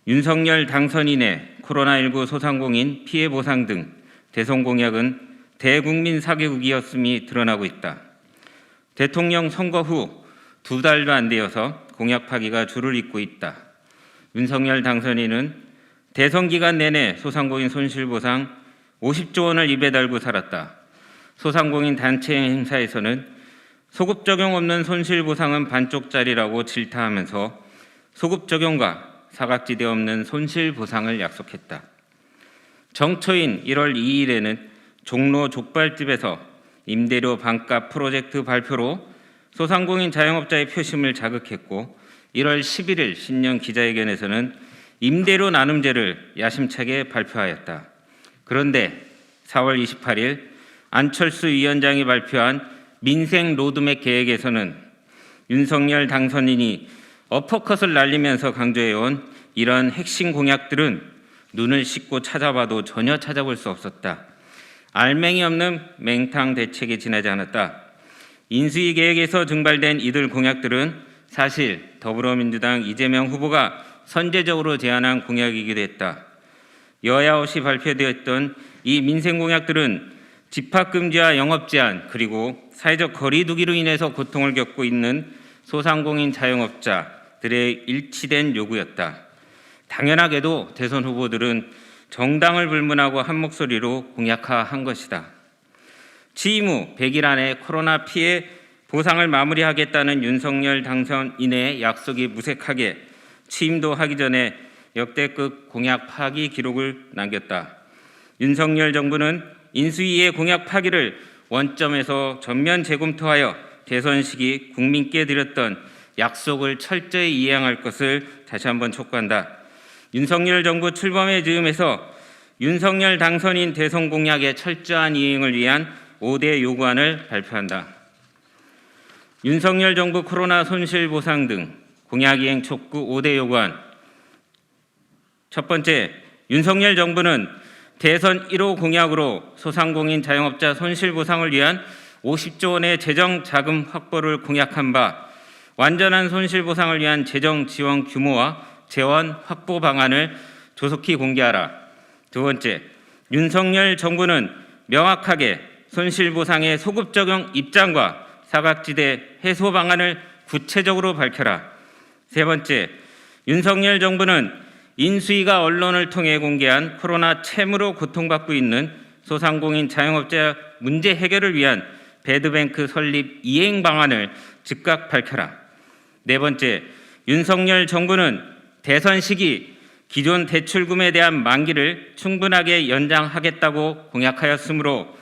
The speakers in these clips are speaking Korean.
윤석열 당선인의 코로나19 소상공인 피해 보상 등 대선 공약은 대국민 사개국이었음이 드러나고 있다. 대통령 선거 후 2달도 안 되어서 공약 파기가 줄을 잇고 있다. 윤석열 당선인은 대선 기간 내내 소상공인 손실보상 50조 원을 입에 달고 살았다. 소상공인 단체 행사에서는 소급 적용 없는 손실보상은 반쪽짜리라고 질타하면서 소급 적용과 사각지대 없는 손실보상을 약속했다. 정초인 1월 2일에는 종로 족발집에서 임대료 반값 프로젝트 발표로 소상공인 자영업자의 표심을 자극했고 1월 11일 신년 기자회견에서는 임대료 나눔제를 야심차게 발표하였다. 그런데 4월 28일 안철수 위원장이 발표한 민생 로드맵 계획에서는 윤석열 당선인이 어퍼컷을 날리면서 강조해온 이런 핵심 공약들은 눈을 씻고 찾아봐도 전혀 찾아볼 수 없었다. 알맹이 없는 맹탕 대책에 지나지 않았다. 인수위 계획에서 증발된 이들 공약들은 사실 더불어민주당 이재명 후보가 선제적으로 제안한 공약이기도 했다. 여야 없이 발표되었던 이 민생 공약들은 집합금지와 영업제한 그리고 사회적 거리두기로 인해서 고통을 겪고 있는 소상공인 자영업자들의 일치된 요구였다. 당연하게도 대선 후보들은 정당을 불문하고 한 목소리로 공약화한 것이다. 취임 후 100일 안에 코로나 피해 보상을 마무리하겠다는 윤석열 당선인의 약속이 무색하게 취임도 하기 전에 역대급 공약 파기 기록을 남겼다. 윤석열 정부는 인수위의 공약 파기를 원점에서 전면 재검토하여 대선 시기 국민께 드렸던 약속을 철저히 이행할 것을 다시 한번 촉구한다. 윤석열 정부 출범의 즈음에서 윤석열 당선인 대선 공약의 철저한 이행을 위한 5대 요구안을 발표한다. 윤석열 정부 코로나 손실 보상 등 공약 이행 촉구 5대 요구안. 첫 번째, 윤석열 정부는 대선 1호 공약으로 소상공인 자영업자 손실 보상을 위한 50조 원의 재정 자금 확보를 공약한 바 완전한 손실 보상을 위한 재정 지원 규모와 재원 확보 방안을 조속히 공개하라. 두 번째, 윤석열 정부는 명확하게 손실 보상의 소급 적용 입장과 사각지대 해소 방안을 구체적으로 밝혀라. 세 번째, 윤석열 정부는 인수위가 언론을 통해 공개한 코로나 채무로 고통받고 있는 소상공인 자영업자 문제 해결을 위한 배드뱅크 설립 이행 방안을 즉각 밝혀라. 네 번째, 윤석열 정부는 대선 시기 기존 대출금에 대한 만기를 충분하게 연장하겠다고 공약하였으므로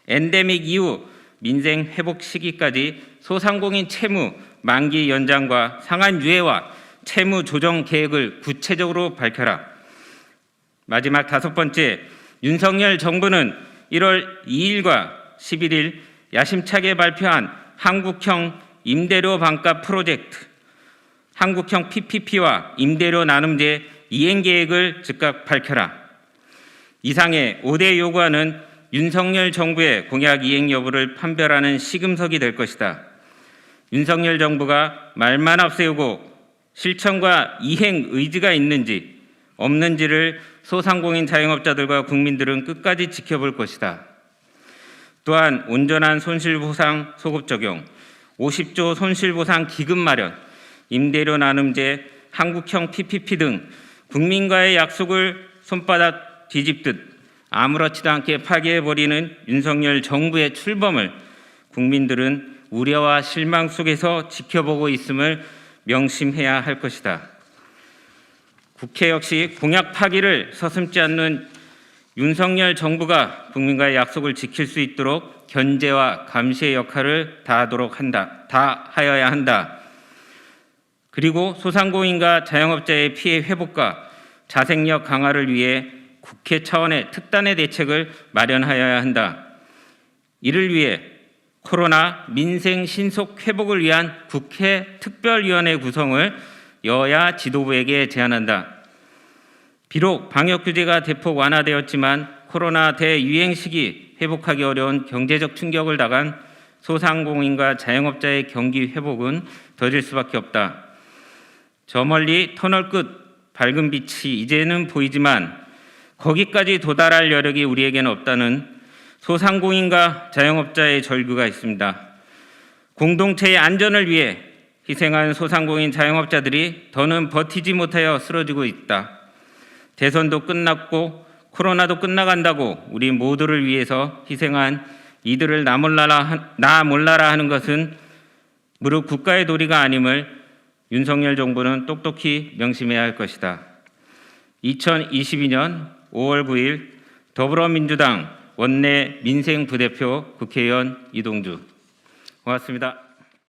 엔데믹 이후 민생 회복 시기까지 소상공인 채무 만기 연장과 상한 유예와 채무 조정 계획을 구체적으로 밝혀라. 마지막 다섯 번째, 윤석열 정부는 1월 2일과 11일 야심차게 발표한 한국형 임대료 반값 프로젝트, 한국형 PPP와 임대료 나눔제 이행 계획을 즉각 밝혀라. 이상의 5대 요구안은 윤석열 정부의 공약 이행 여부를 판별하는 시금석이 될 것이다. 윤석열 정부가 말만 앞세우고 실천과 이행 의지가 있는지 없는지를 소상공인 자영업자들과 국민들은 끝까지 지켜볼 것이다. 또한 온전한 손실보상 소급 적용, 50조 손실보상 기금 마련, 임대료 나눔제, 한국형 PPP 등 국민과의 약속을 손바닥 뒤집듯 아무렇지도 않게 파기해버리는 윤석열 정부의 출범을 국민들은 우려와 실망 속에서 지켜보고 있음을 명심해야 할 것이다. 국회 역시 공약 파기를 서슴지 않는 윤석열 정부가 국민과의 약속을 지킬 수 있도록 견제와 감시의 역할을 다하여야 한다. 그리고 소상공인과 자영업자의 피해 회복과 자생력 강화를 위해 국회 차원의 특단의 대책을 마련하여야 한다. 이를 위해 코로나 민생 신속 회복을 위한 국회 특별위원회 구성을 여야 지도부에게 제안한다. 비록 방역 규제가 대폭 완화되었지만 코로나 대유행 시기 회복하기 어려운 경제적 충격을 당한 소상공인과 자영업자의 경기 회복은 더딜 수밖에 없다. 저 멀리 터널 끝 밝은 빛이 이제는 보이지만 거기까지 도달할 여력이 우리에게는 없다는 소상공인과 자영업자의 절규가 있습니다. 공동체의 안전을 위해 희생한 소상공인 자영업자들이 더는 버티지 못하여 쓰러지고 있다. 대선도 끝났고 코로나도 끝나간다고 우리 모두를 위해서 희생한 이들을 나 몰라라 하는 것은 무릇 국가의 도리가 아님을 윤석열 정부는 똑똑히 명심해야 할 것이다. 2022년 5월 9일 더불어민주당 원내 민생부대표 국회의원 이동주. 고맙습니다.